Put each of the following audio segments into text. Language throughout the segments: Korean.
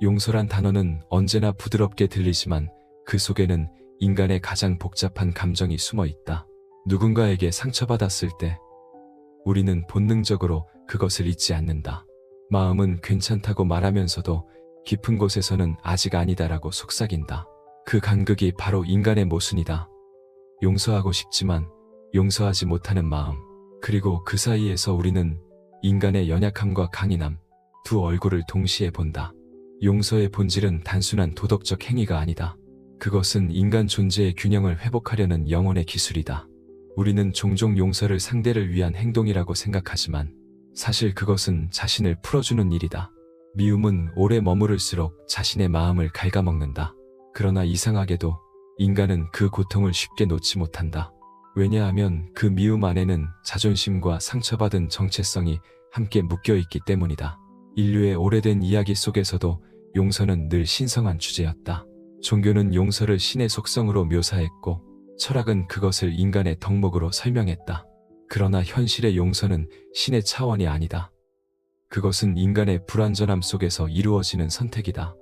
용서란 단어는 언제나 부드럽게 들리지만 그 속에는 인간의 가장 복잡한 감정이 숨어 있다. 누군가에게 상처받았을 때 우리는 본능적으로 그것을 잊지 않는다. 마음은 괜찮다고 말하면서도 깊은 곳에서는 아직 아니다라고 속삭인다. 그 간극이 바로 인간의 모순이다. 용서하고 싶지만 용서하지 못하는 마음, 그리고 그 사이에서 우리는 인간의 연약함과 강인함, 두 얼굴을 동시에 본다. 용서의 본질은 단순한 도덕적 행위가 아니다. 그것은 인간 존재의 균형을 회복하려는 영혼의 기술이다. 우리는 종종 용서를 상대를 위한 행동이라고 생각하지만 사실 그것은 자신을 풀어주는 일이다. 미움은 오래 머무를수록 자신의 마음을 갉아먹는다. 그러나 이상하게도 인간은 그 고통을 쉽게 놓지 못한다. 왜냐하면 그 미움 안에는 자존심과 상처받은 정체성이 함께 묶여있기 때문이다. 인류의 오래된 이야기 속에서도 용서는 늘 신성한 주제였다. 종교는 용서를 신의 속성으로 묘사했고 철학은 그것을 인간의 덕목으로 설명했다. 그러나 현실의 용서는 신의 차원이 아니다. 그것은 인간의 불완전함 속에서 이루어지는 선택이다.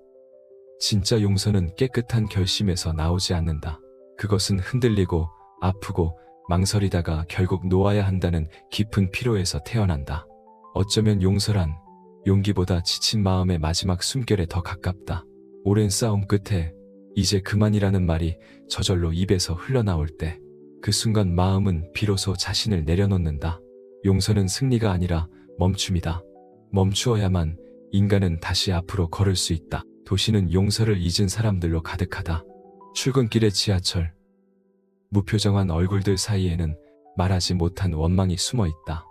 진짜 용서는 깨끗한 결심에서 나오지 않는다. 그것은 흔들리고 아프고 망설이다가 결국 놓아야 한다는 깊은 피로에서 태어난다. 어쩌면 용서란 용기보다 지친 마음의 마지막 숨결에 더 가깝다. 오랜 싸움 끝에 이제 그만이라는 말이 저절로 입에서 흘러나올 때 그 순간 마음은 비로소 자신을 내려놓는다. 용서는 승리가 아니라 멈춤이다. 멈추어야만 인간은 다시 앞으로 걸을 수 있다. 도시는 용서를 잊은 사람들로 가득하다. 출근길의 지하철, 무표정한 얼굴들 사이에는 말하지 못한 원망이 숨어 있다.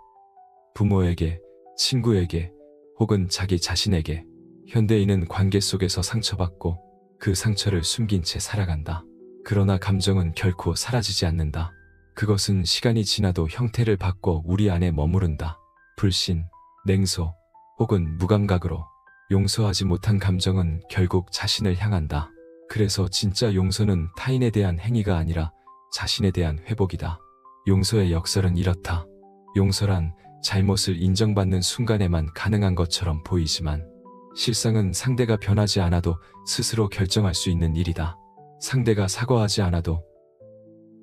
부모에게, 친구에게, 혹은 자기 자신에게. 현대인은 관계 속에서 상처받고 그 상처를 숨긴 채 살아간다. 그러나 감정은 결코 사라지지 않는다. 그것은 시간이 지나도 형태를 바꿔 우리 안에 머무른다. 불신, 냉소, 혹은 무감각으로. 용서하지 못한 감정은 결국 자신을 향한다. 그래서 진짜 용서는 타인에 대한 행위가 아니라 자신에 대한 회복이다. 용서의 역설은 이렇다. 용서란 잘못을 인정받는 순간에만 가능한 것처럼 보이지만 실상은 상대가 변하지 않아도 스스로 결정할 수 있는 일이다. 상대가 사과하지 않아도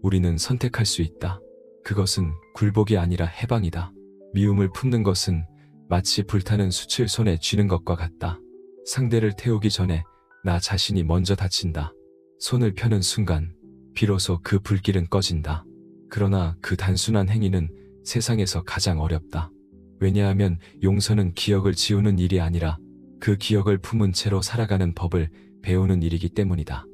우리는 선택할 수 있다. 그것은 굴복이 아니라 해방이다. 미움을 품는 것은 마치 불타는 숯을 손에 쥐는 것과 같다. 상대를 태우기 전에 나 자신이 먼저 다친다. 손을 펴는 순간 비로소 그 불길은 꺼진다. 그러나 그 단순한 행위는 세상에서 가장 어렵다. 왜냐하면 용서는 기억을 지우는 일이 아니라 그 기억을 품은 채로 살아가는 법을 배우는 일이기 때문이다.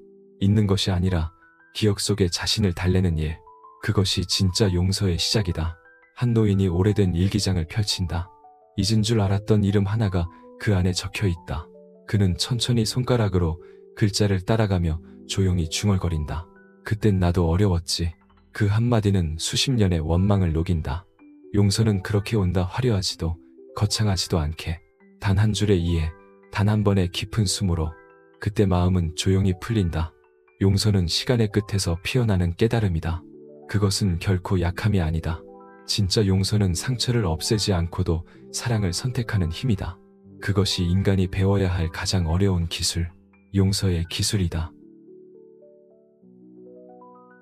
잊는 것이 아니라 기억 속에 자신을 달래는 일. 그것이 진짜 용서의 시작이다. 한 노인이 오래된 일기장을 펼친다. 잊은 줄 알았던 이름 하나가 그 안에 적혀 있다. 그는 천천히 손가락으로 글자를 따라가며 조용히 중얼거린다. 그땐 나도 어려웠지. 그 한마디는 수십 년의 원망을 녹인다. 용서는 그렇게 온다. 화려하지도 거창하지도 않게 단 한 줄의 이해, 단 한 번의 깊은 숨으로. 그때 마음은 조용히 풀린다. 용서는 시간의 끝에서 피어나는 깨달음이다. 그것은 결코 약함이 아니다. 진짜 용서는 상처를 없애지 않고도 사랑을 선택하는 힘이다. 그것이 인간이 배워야 할 가장 어려운 기술, 용서의 기술이다.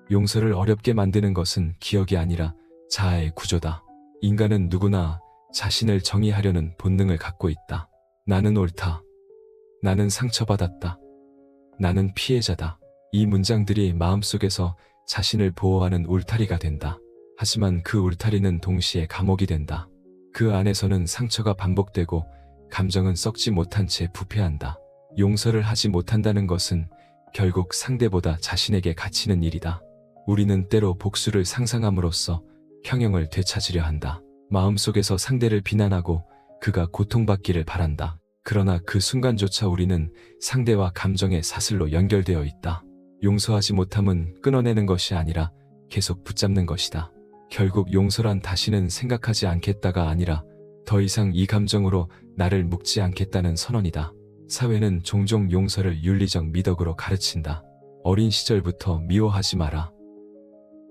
용서를 어렵게 만드는 것은 기억이 아니라 자아의 구조다. 인간은 누구나 자신을 정의하려는 본능을 갖고 있다. 나는 옳다. 나는 상처받았다. 나는 피해자다. 이 문장들이 마음속에서 자신을 보호하는 울타리가 된다. 하지만 그 울타리는 동시에 감옥이 된다. 그 안에서는 상처가 반복되고 감정은 썩지 못한 채 부패한다. 용서를 하지 못한다는 것은 결국 상대보다 자신에게 갇히는 일이다. 우리는 때로 복수를 상상함으로써 평형을 되찾으려 한다. 마음속에서 상대를 비난하고 그가 고통받기를 바란다. 그러나 그 순간조차 우리는 상대와 감정의 사슬로 연결되어 있다. 용서하지 못함은 끊어내는 것이 아니라 계속 붙잡는 것이다. 결국 용서란 다시는 생각하지 않겠다가 아니라 더 이상 이 감정으로 나를 묶지 않겠다는 선언이다. 사회는 종종 용서를 윤리적 미덕으로 가르친다. 어린 시절부터 미워하지 마라.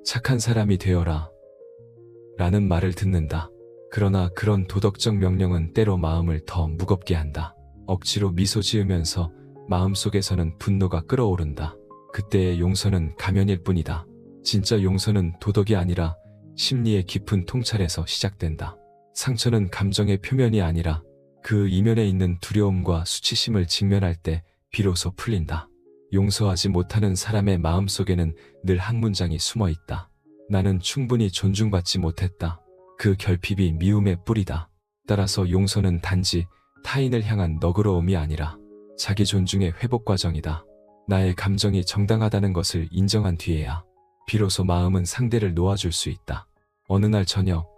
착한 사람이 되어라. 라는 말을 듣는다. 그러나 그런 도덕적 명령은 때로 마음을 더 무겁게 한다. 억지로 미소 지으면서 마음속에서는 분노가 끓어오른다. 그때의 용서는 가면일 뿐이다. 진짜 용서는 도덕이 아니라 심리의 깊은 통찰에서 시작된다. 상처는 감정의 표면이 아니라 그 이면에 있는 두려움과 수치심을 직면할 때 비로소 풀린다. 용서하지 못하는 사람의 마음속에는 늘 한 문장이 숨어 있다. 나는 충분히 존중받지 못했다. 그 결핍이 미움의 뿌리다. 따라서 용서는 단지 타인을 향한 너그러움이 아니라 자기 존중의 회복 과정이다. 나의 감정이 정당하다는 것을 인정한 뒤에야 비로소 마음은 상대를 놓아줄 수 있다. 어느 날 저녁,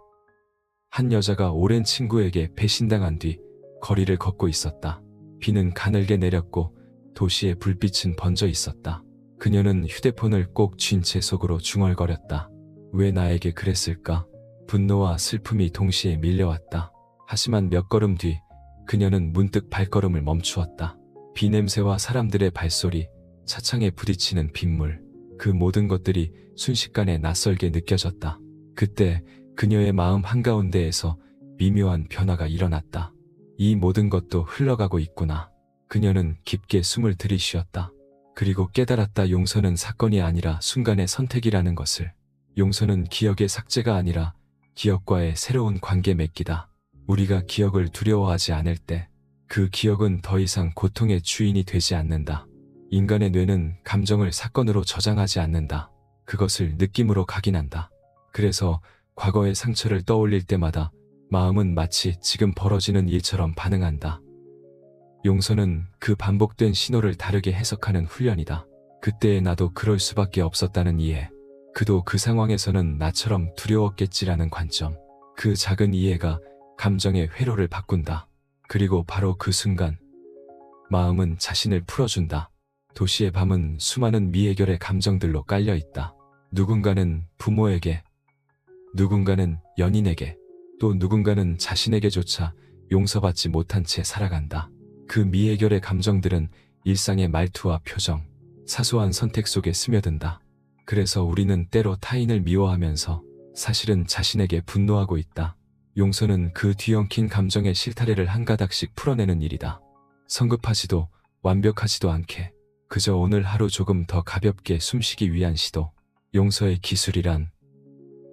한 여자가 오랜 친구에게 배신당한 뒤 거리를 걷고 있었다. 비는 가늘게 내렸고 도시의 불빛은 번져 있었다. 그녀는 휴대폰을 꼭 쥔 채 속으로 중얼거렸다. 왜 나에게 그랬을까? 분노와 슬픔이 동시에 밀려왔다. 하지만 몇 걸음 뒤 그녀는 문득 발걸음을 멈추었다. 비 냄새와 사람들의 발소리, 차창에 부딪히는 빗물, 그 모든 것들이 순식간에 낯설게 느껴졌다. 그때 그녀의 마음 한가운데에서 미묘한 변화가 일어났다. 이 모든 것도 흘러가고 있구나. 그녀는 깊게 숨을 들이쉬었다. 그리고 깨달았다. 용서는 사건이 아니라 순간의 선택이라는 것을. 용서는 기억의 삭제가 아니라 기억과의 새로운 관계 맺기다. 우리가 기억을 두려워하지 않을 때 그 기억은 더 이상 고통의 주인이 되지 않는다. 인간의 뇌는 감정을 사건으로 저장하지 않는다. 그것을 느낌으로 각인한다. 그래서 과거의 상처를 떠올릴 때마다 마음은 마치 지금 벌어지는 일처럼 반응한다. 용서는 그 반복된 신호를 다르게 해석하는 훈련이다. 그때의 나도 그럴 수밖에 없었다는 이해. 그도 그 상황에서는 나처럼 두려웠겠지라는 관점. 그 작은 이해가 감정의 회로를 바꾼다. 그리고 바로 그 순간 마음은 자신을 풀어준다. 도시의 밤은 수많은 미해결의 감정들로 깔려있다. 누군가는 부모에게, 누군가는 연인에게, 또 누군가는 자신에게조차 용서받지 못한 채 살아간다. 그 미해결의 감정들은 일상의 말투와 표정, 사소한 선택 속에 스며든다. 그래서 우리는 때로 타인을 미워하면서 사실은 자신에게 분노하고 있다. 용서는 그 뒤엉킨 감정의 실타래를 한 가닥씩 풀어내는 일이다. 성급하지도 완벽하지도 않게 그저 오늘 하루 조금 더 가볍게 숨쉬기 위한 시도. 용서의 기술이란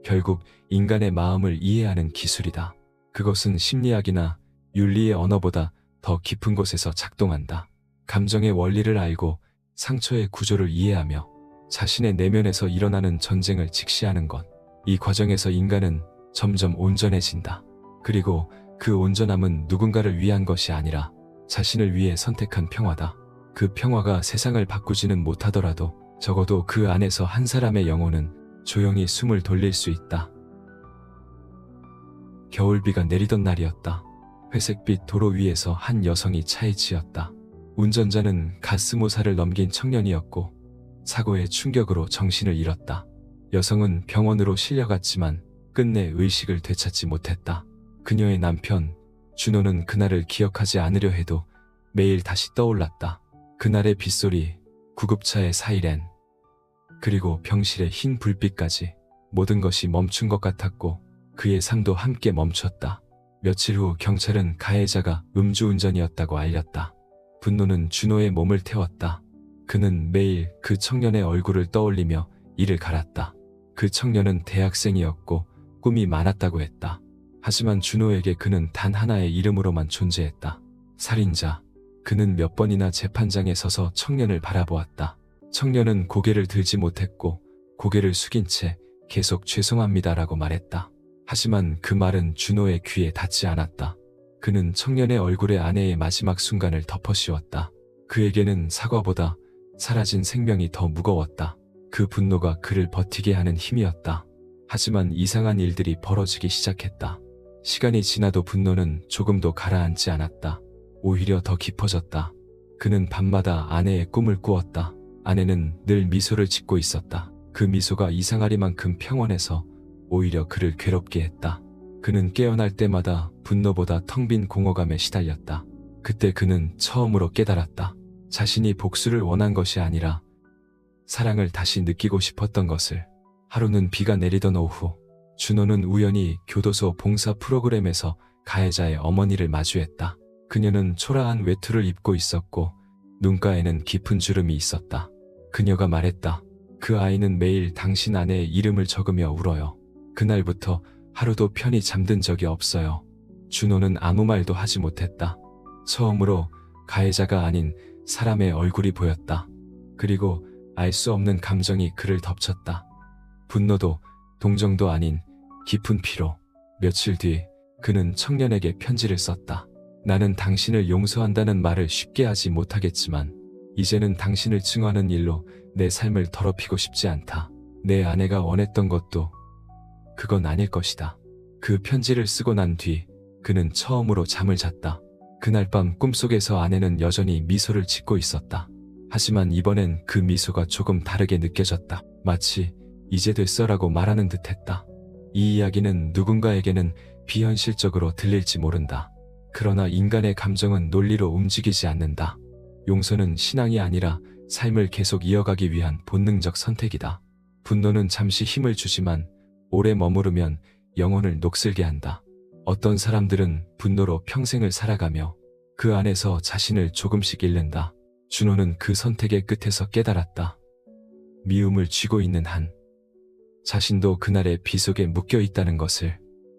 결국 인간의 마음을 이해하는 기술이다. 그것은 심리학이나 윤리의 언어보다 더 깊은 곳에서 작동한다. 감정의 원리를 알고 상처의 구조를 이해하며 자신의 내면에서 일어나는 전쟁을 직시하는 것. 이 과정에서 인간은 점점 온전해진다. 그리고 그 온전함은 누군가를 위한 것이 아니라 자신을 위해 선택한 평화다. 그 평화가 세상을 바꾸지는 못하더라도 적어도 그 안에서 한 사람의 영혼은 조용히 숨을 돌릴 수 있다. 겨울비가 내리던 날이었다. 회색빛 도로 위에서 한 여성이 차에 치였다. 운전자는 가스모사를 넘긴 청년이었고 사고의 충격으로 정신을 잃었다. 여성은 병원으로 실려갔지만 끝내 의식을 되찾지 못했다. 그녀의 남편 준호는 그날을 기억하지 않으려 해도 매일 다시 떠올랐다. 그날의 빗소리, 구급차의 사이렌, 그리고 병실의 흰 불빛까지 모든 것이 멈춘 것 같았고 그의 삶도 함께 멈췄다. 며칠 후 경찰은 가해자가 음주운전이었다고 알렸다. 분노는 준호의 몸을 태웠다. 그는 매일 그 청년의 얼굴을 떠올리며 이를 갈았다. 그 청년은 대학생이었고 꿈이 많았다고 했다. 하지만 준호에게 그는 단 하나의 이름으로만 존재했다. 살인자. 그는 몇 번이나 재판장에 서서 청년을 바라보았다. 청년은 고개를 들지 못했고 고개를 숙인 채 계속 죄송합니다라고 말했다. 하지만 그 말은 준호의 귀에 닿지 않았다. 그는 청년의 얼굴에 아내의 마지막 순간을 덮어씌웠다. 그에게는 사과보다 사라진 생명이 더 무거웠다. 그 분노가 그를 버티게 하는 힘이었다. 하지만 이상한 일들이 벌어지기 시작했다. 시간이 지나도 분노는 조금도 가라앉지 않았다. 오히려 더 깊어졌다. 그는 밤마다 아내의 꿈을 꾸었다. 아내는 늘 미소를 짓고 있었다. 그 미소가 이상하리만큼 평온해서 오히려 그를 괴롭게 했다. 그는 깨어날 때마다 분노보다 텅 빈 공허감에 시달렸다. 그때 그는 처음으로 깨달았다. 자신이 복수를 원한 것이 아니라 사랑을 다시 느끼고 싶었던 것을. 하루는 비가 내리던 오후, 준호는 우연히 교도소 봉사 프로그램에서 가해자의 어머니를 마주했다. 그녀는 초라한 외투를 입고 있었고 눈가에는 깊은 주름이 있었다. 그녀가 말했다. 그 아이는 매일 당신 아내의 이름을 적으며 울어요. 그날부터 하루도 편히 잠든 적이 없어요. 준호는 아무 말도 하지 못했다. 처음으로 가해자가 아닌 사람의 얼굴이 보였다. 그리고 알 수 없는 감정이 그를 덮쳤다. 분노도 동정도 아닌 깊은 피로. 며칠 뒤 그는 청년에게 편지를 썼다. 나는 당신을 용서한다는 말을 쉽게 하지 못하겠지만 이제는 당신을 증오하는 일로 내 삶을 더럽히고 싶지 않다. 내 아내가 원했던 것도 그건 아닐 것이다. 그 편지를 쓰고 난 뒤 그는 처음으로 잠을 잤다. 그날 밤 꿈속에서 아내는 여전히 미소를 짓고 있었다. 하지만 이번엔 그 미소가 조금 다르게 느껴졌다. 마치 이제 됐어라고 말하는 듯했다. 이 이야기는 누군가에게는 비현실적으로 들릴지 모른다. 그러나 인간의 감정은 논리로 움직이지 않는다. 용서는 신앙이 아니라 삶을 계속 이어가기 위한 본능적 선택이다. 분노는 잠시 힘을 주지만 오래 머무르면 영혼을 녹슬게 한다. 어떤 사람들은 분노로 평생을 살아가며 그 안에서 자신을 조금씩 잃는다. 준호는 그 선택의 끝에서 깨달았다. 미움을 쥐고 있는 한 자신도 그날의 비 속에 묶여 있다는 것을.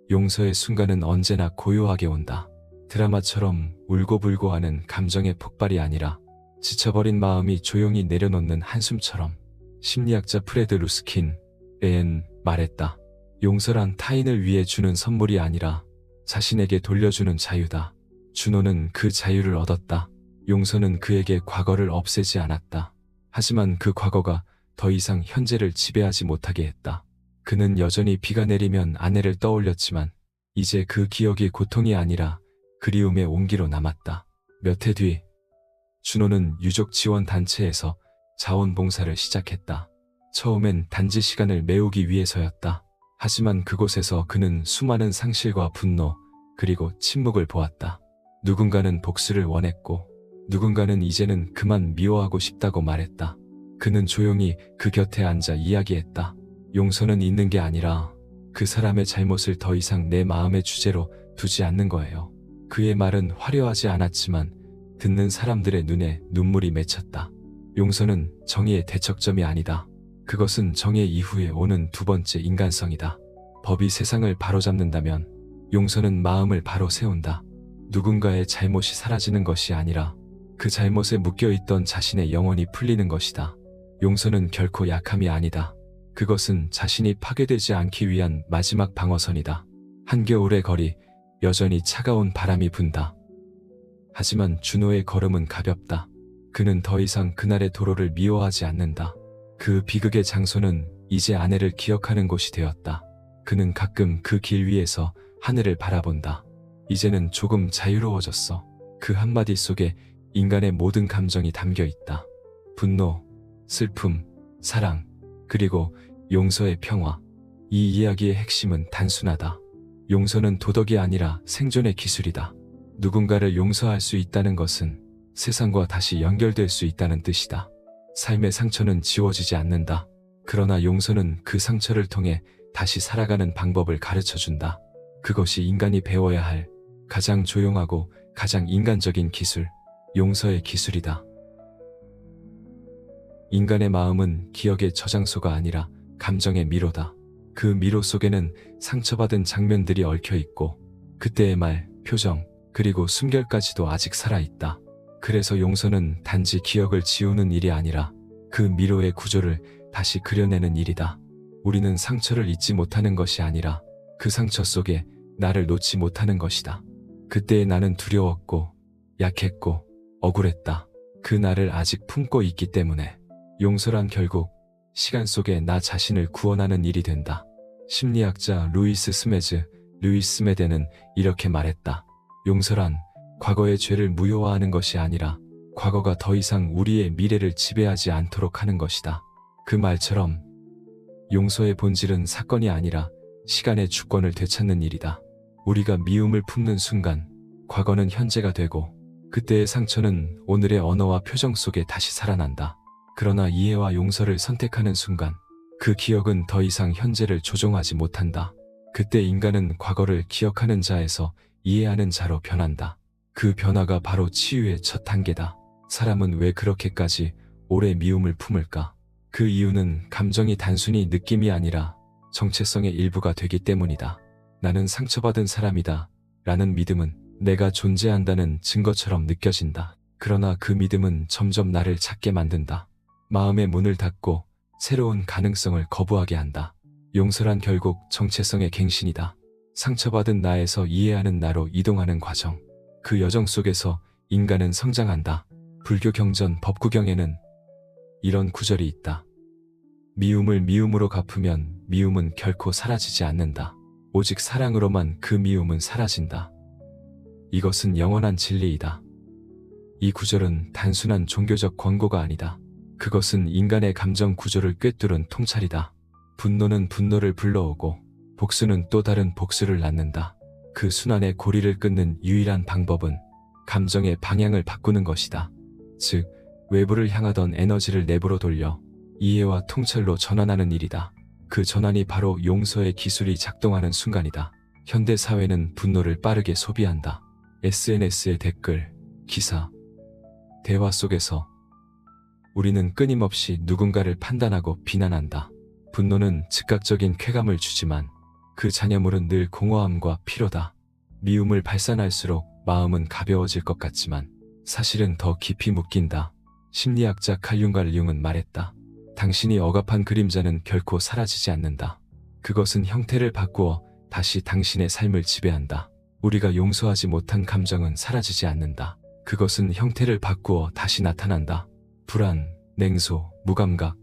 용서의 순간은 언제나 고요하게 온다. 드라마처럼 울고불고 하는 감정의 폭발이 아니라 지쳐버린 마음이 조용히 내려놓는 한숨처럼. 심리학자 프레드 루스킨 엔 말했다. 용서란 타인을 위해 주는 선물이 아니라 자신에게 돌려주는 자유다. 준호는 그 자유를 얻었다. 용서는 그에게 과거를 없애지 않았다. 하지만 그 과거가 더 이상 현재를 지배하지 못하게 했다. 그는 여전히 비가 내리면 아내를 떠올렸지만 이제 그 기억이 고통이 아니라 그리움의 온기로 남았다. 몇 해 뒤 준호는 유족 지원 단체에서 자원봉사를 시작했다. 처음엔 단지 시간을 메우기 위해서였다. 하지만 그곳에서 그는 수많은 상실과 분노 그리고 침묵을 보았다. 누군가는 복수를 원했고 누군가는 이제는 그만 미워하고 싶다고 말했다. 그는 조용히 그 곁에 앉아 이야기했다. 용서는 있는 게 아니라 그 사람의 잘못을 더 이상 내 마음의 주제로 두지 않는 거예요. 그의 말은 화려하지 않았지만 듣는 사람들의 눈에 눈물이 맺혔다. 용서는 정의의 대척점이 아니다. 그것은 정의 이후에 오는 두 번째 인간성이다. 법이 세상을 바로잡는다면 용서는 마음을 바로 세운다. 누군가의 잘못이 사라지는 것이 아니라 그 잘못에 묶여있던 자신의 영혼이 풀리는 것이다. 용서는 결코 약함이 아니다. 그것은 자신이 파괴되지 않기 위한 마지막 방어선이다. 한겨울의 거리, 여전히 차가운 바람이 분다. 하지만 준호의 걸음은 가볍다. 그는 더 이상 그날의 도로를 미워하지 않는다. 그 비극의 장소는 이제 아내를 기억하는 곳이 되었다. 그는 가끔 그 길 위에서 하늘을 바라본다. 이제는 조금 자유로워졌어. 그 한마디 속에 인간의 모든 감정이 담겨 있다. 분노, 슬픔, 사랑, 그리고 용서의 평화. 이 이야기의 핵심은 단순하다. 용서는 도덕이 아니라 생존의 기술이다. 누군가를 용서할 수 있다는 것은 세상과 다시 연결될 수 있다는 뜻이다. 삶의 상처는 지워지지 않는다. 그러나 용서는 그 상처를 통해 다시 살아가는 방법을 가르쳐준다. 그것이 인간이 배워야 할 가장 조용하고 가장 인간적인 기술, 용서의 기술이다. 인간의 마음은 기억의 저장소가 아니라 감정의 미로다. 그 미로 속에는 상처받은 장면들이 얽혀있고 그때의 말, 표정, 그리고 숨결까지도 아직 살아있다. 그래서 용서는 단지 기억을 지우는 일이 아니라 그 미로의 구조를 다시 그려내는 일이다. 우리는 상처를 잊지 못하는 것이 아니라 그 상처 속에 나를 놓지 못하는 것이다. 그때의 나는 두려웠고 약했고 억울했다. 그 나를 아직 품고 있기 때문에 용서란 결국 시간 속에 나 자신을 구원하는 일이 된다. 심리학자 루이스 스메데는 이렇게 말했다. 용서란 과거의 죄를 무효화하는 것이 아니라 과거가 더 이상 우리의 미래를 지배하지 않도록 하는 것이다. 그 말처럼 용서의 본질은 사건이 아니라 시간의 주권을 되찾는 일이다. 우리가 미움을 품는 순간 과거는 현재가 되고 그때의 상처는 오늘의 언어와 표정 속에 다시 살아난다. 그러나 이해와 용서를 선택하는 순간 그 기억은 더 이상 현재를 조종하지 못한다. 그때 인간은 과거를 기억하는 자에서 이해하는 자로 변한다. 그 변화가 바로 치유의 첫 단계다. 사람은 왜 그렇게까지 오래 미움을 품을까? 그 이유는 감정이 단순히 느낌이 아니라 정체성의 일부가 되기 때문이다. 나는 상처받은 사람이다 라는 믿음은 내가 존재한다는 증거처럼 느껴진다. 그러나 그 믿음은 점점 나를 찾게 만든다. 마음의 문을 닫고 새로운 가능성을 거부하게 한다. 용서란 결국 정체성의 갱신이다. 상처받은 나에서 이해하는 나로 이동하는 과정. 그 여정 속에서 인간은 성장한다. 불교 경전 법구경에는 이런 구절이 있다. 미움을 미움으로 갚으면 미움은 결코 사라지지 않는다. 오직 사랑으로만 그 미움은 사라진다. 이것은 영원한 진리이다. 이 구절은 단순한 종교적 권고가 아니다. 그것은 인간의 감정 구조를 꿰뚫은 통찰이다. 분노는 분노를 불러오고 복수는 또 다른 복수를 낳는다. 그 순환의 고리를 끊는 유일한 방법은 감정의 방향을 바꾸는 것이다. 즉, 외부를 향하던 에너지를 내부로 돌려 이해와 통찰로 전환하는 일이다. 그 전환이 바로 용서의 기술이 작동하는 순간이다. 현대 사회는 분노를 빠르게 소비한다. SNS의 댓글, 기사, 대화 속에서 우리는 끊임없이 누군가를 판단하고 비난한다. 분노는 즉각적인 쾌감을 주지만 그 잔여물은 늘 공허함과 피로다. 미움을 발산할수록 마음은 가벼워질 것 같지만 사실은 더 깊이 묶인다. 심리학자 칼 융은 말했다. 당신이 억압한 그림자는 결코 사라지지 않는다. 그것은 형태를 바꾸어 다시 당신의 삶을 지배한다. 우리가 용서하지 못한 감정은 사라지지 않는다. 그것은 형태를 바꾸어 다시 나타난다. 불안, 냉소, 무감각,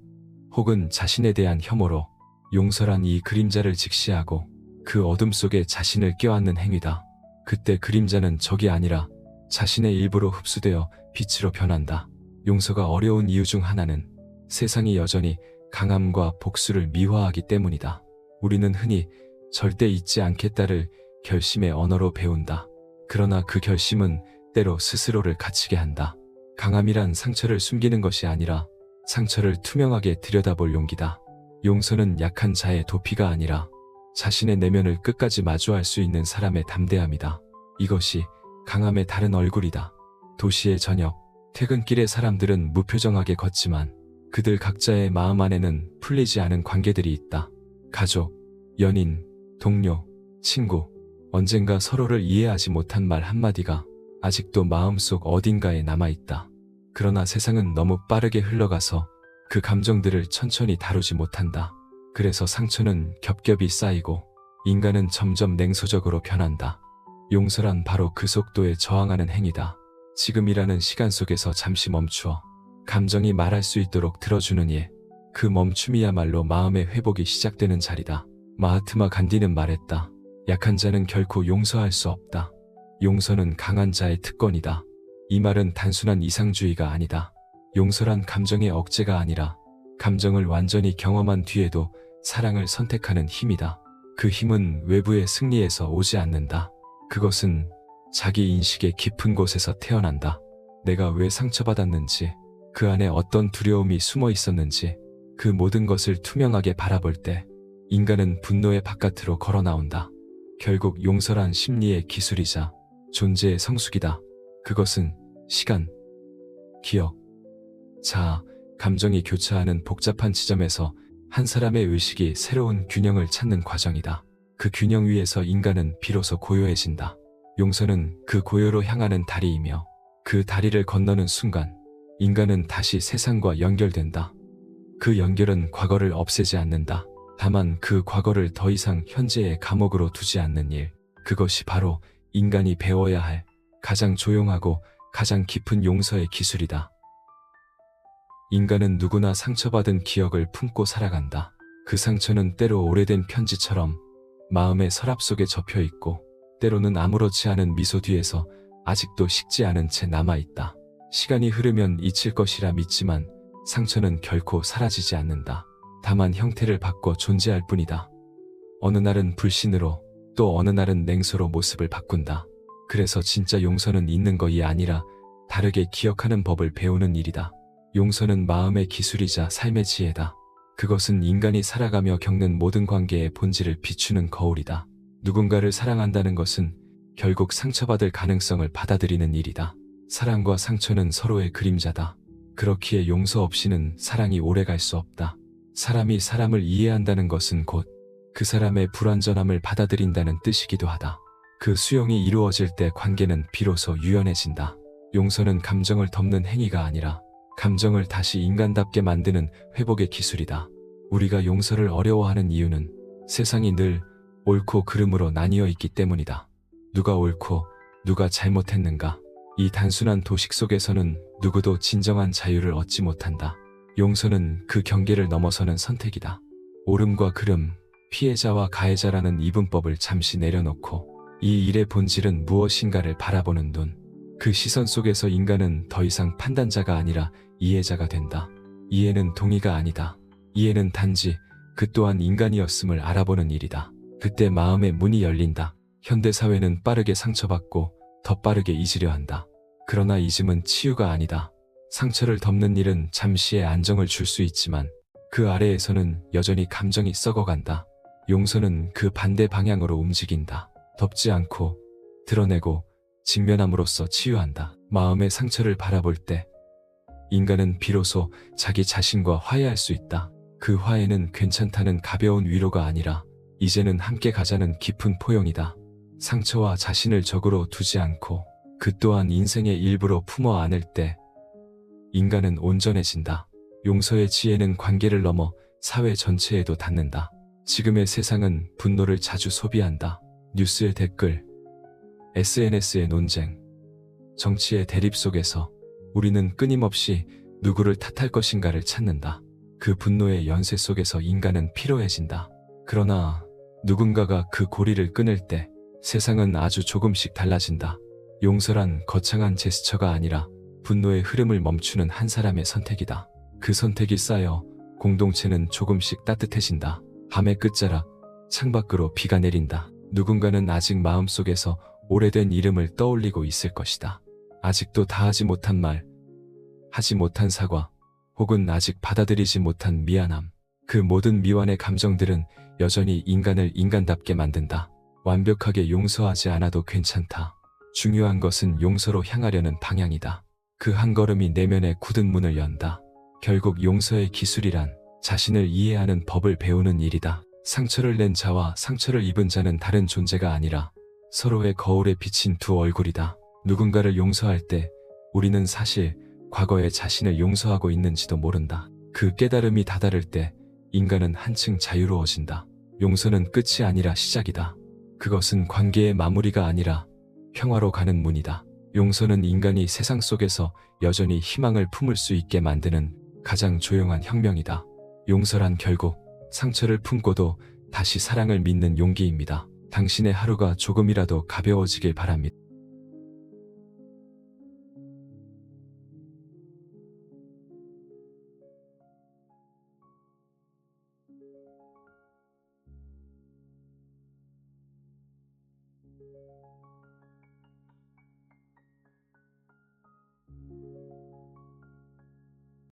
혹은 자신에 대한 혐오로 용서란 이 그림자를 직시하고 그 어둠 속에 자신을 껴안는 행위다. 그때 그림자는 적이 아니라 자신의 일부로 흡수되어 빛으로 변한다. 용서가 어려운 이유 중 하나는 세상이 여전히 강함과 복수를 미화하기 때문이다. 우리는 흔히 절대 잊지 않겠다를 결심의 언어로 배운다. 그러나 그 결심은 때로 스스로를 갇히게 한다. 강함이란 상처를 숨기는 것이 아니라 상처를 투명하게 들여다볼 용기다. 용서는 약한 자의 도피가 아니라 자신의 내면을 끝까지 마주할 수 있는 사람의 담대함이다. 이것이 강함의 다른 얼굴이다. 도시의 저녁, 퇴근길의 사람들은 무표정하게 걷지만 그들 각자의 마음 안에는 풀리지 않은 관계들이 있다. 가족, 연인, 동료, 친구, 언젠가 서로를 이해하지 못한 말 한마디가 아직도 마음속 어딘가에 남아있다. 그러나 세상은 너무 빠르게 흘러가서 그 감정들을 천천히 다루지 못한다. 그래서 상처는 겹겹이 쌓이고 인간은 점점 냉소적으로 변한다. 용서란 바로 그 속도에 저항하는 행위다. 지금이라는 시간 속에서 잠시 멈추어 감정이 말할 수 있도록 들어주는 일. 그 멈춤이야말로 마음의 회복이 시작되는 자리다. 마하트마 간디는 말했다. 약한 자는 결코 용서할 수 없다. 용서는 강한 자의 특권이다. 이 말은 단순한 이상주의가 아니다. 용서란 감정의 억제가 아니라 감정을 완전히 경험한 뒤에도 사랑을 선택하는 힘이다. 그 힘은 외부의 승리에서 오지 않는다. 그것은 자기 인식의 깊은 곳에서 태어난다. 내가 왜 상처받았는지, 그 안에 어떤 두려움이 숨어 있었는지, 그 모든 것을 투명하게 바라볼 때 인간은 분노의 바깥으로 걸어 나온다. 결국 용서란 심리의 기술이자 존재의 성숙이다. 그것은 시간, 기억, 자아, 감정이 교차하는 복잡한 지점에서 한 사람의 의식이 새로운 균형을 찾는 과정이다. 그 균형 위에서 인간은 비로소 고요해진다. 용서는 그 고요로 향하는 다리이며 그 다리를 건너는 순간 인간은 다시 세상과 연결된다. 그 연결은 과거를 없애지 않는다. 다만 그 과거를 더 이상 현재의 감옥으로 두지 않는 일. 그것이 바로 인간이 배워야 할 가장 조용하고 가장 깊은 용서의 기술이다. 인간은 누구나 상처받은 기억을 품고 살아간다. 그 상처는 때로 오래된 편지처럼 마음의 서랍 속에 접혀 있고 때로는 아무렇지 않은 미소 뒤에서 아직도 식지 않은 채 남아있다. 시간이 흐르면 잊힐 것이라 믿지만 상처는 결코 사라지지 않는다. 다만 형태를 바꿔 존재할 뿐이다. 어느 날은 불신으로 또 어느 날은 냉소로 모습을 바꾼다. 그래서 진짜 용서는 있는 것이 아니라 다르게 기억하는 법을 배우는 일이다. 용서는 마음의 기술이자 삶의 지혜다. 그것은 인간이 살아가며 겪는 모든 관계의 본질을 비추는 거울이다. 누군가를 사랑한다는 것은 결국 상처받을 가능성을 받아들이는 일이다. 사랑과 상처는 서로의 그림자다. 그렇기에 용서 없이는 사랑이 오래갈 수 없다. 사람이 사람을 이해한다는 것은 곧 그 사람의 불완전함을 받아들인다는 뜻이기도 하다. 그 수용이 이루어질 때 관계는 비로소 유연해진다. 용서는 감정을 덮는 행위가 아니라 감정을 다시 인간답게 만드는 회복의 기술이다. 우리가 용서를 어려워하는 이유는 세상이 늘 옳고 그름으로 나뉘어 있기 때문이다. 누가 옳고 누가 잘못했는가? 이 단순한 도식 속에서는 누구도 진정한 자유를 얻지 못한다. 용서는 그 경계를 넘어서는 선택이다. 옳음과 그름, 피해자와 가해자라는 이분법을 잠시 내려놓고 이 일의 본질은 무엇인가를 바라보는 눈. 그 시선 속에서 인간은 더 이상 판단자가 아니라 이해자가 된다. 이해는 동의가 아니다. 이해는 단지 그 또한 인간이었음을 알아보는 일이다. 그때 마음의 문이 열린다. 현대사회는 빠르게 상처받고 더 빠르게 잊으려 한다. 그러나 잊음은 치유가 아니다. 상처를 덮는 일은 잠시의 안정을 줄 수 있지만 그 아래에서는 여전히 감정이 썩어간다. 용서는 그 반대 방향으로 움직인다. 덮지 않고 드러내고 직면함으로써 치유한다. 마음의 상처를 바라볼 때 인간은 비로소 자기 자신과 화해할 수 있다. 그 화해는 괜찮다는 가벼운 위로가 아니라 이제는 함께 가자는 깊은 포용이다. 상처와 자신을 적으로 두지 않고 그 또한 인생의 일부로 품어 안을 때 인간은 온전해진다. 용서의 지혜는 관계를 넘어 사회 전체에도 닿는다. 지금의 세상은 분노를 자주 소비한다. 뉴스의 댓글, SNS의 논쟁, 정치의 대립 속에서 우리는 끊임없이 누구를 탓할 것인가를 찾는다. 그 분노의 연쇄 속에서 인간은 피로해진다. 그러나 누군가가 그 고리를 끊을 때 세상은 아주 조금씩 달라진다. 용서란 거창한 제스처가 아니라 분노의 흐름을 멈추는 한 사람의 선택이다. 그 선택이 쌓여 공동체는 조금씩 따뜻해진다. 밤의 끝자락, 창밖으로 비가 내린다. 누군가는 아직 마음속에서 오래된 이름을 떠올리고 있을 것이다. 아직도 다하지 못한 말, 하지 못한 사과, 혹은 아직 받아들이지 못한 미안함. 그 모든 미완의 감정들은 여전히 인간을 인간답게 만든다. 완벽하게 용서하지 않아도 괜찮다. 중요한 것은 용서로 향하려는 방향이다. 그 한 걸음이 내면의 굳은 문을 연다. 결국 용서의 기술이란 자신을 이해하는 법을 배우는 일이다. 상처를 낸 자와 상처를 입은 자는 다른 존재가 아니라 서로의 거울에 비친 두 얼굴이다. 누군가를 용서할 때 우리는 사실 과거의 자신을 용서하고 있는지도 모른다. 그 깨달음이 다다를 때 인간은 한층 자유로워진다. 용서는 끝이 아니라 시작이다. 그것은 관계의 마무리가 아니라 평화로 가는 문이다. 용서는 인간이 세상 속에서 여전히 희망을 품을 수 있게 만드는 가장 조용한 혁명이다. 용서란 결국 상처를 품고도 다시 사랑을 믿는 용기입니다. 당신의 하루가 조금이라도 가벼워지길 바랍니다.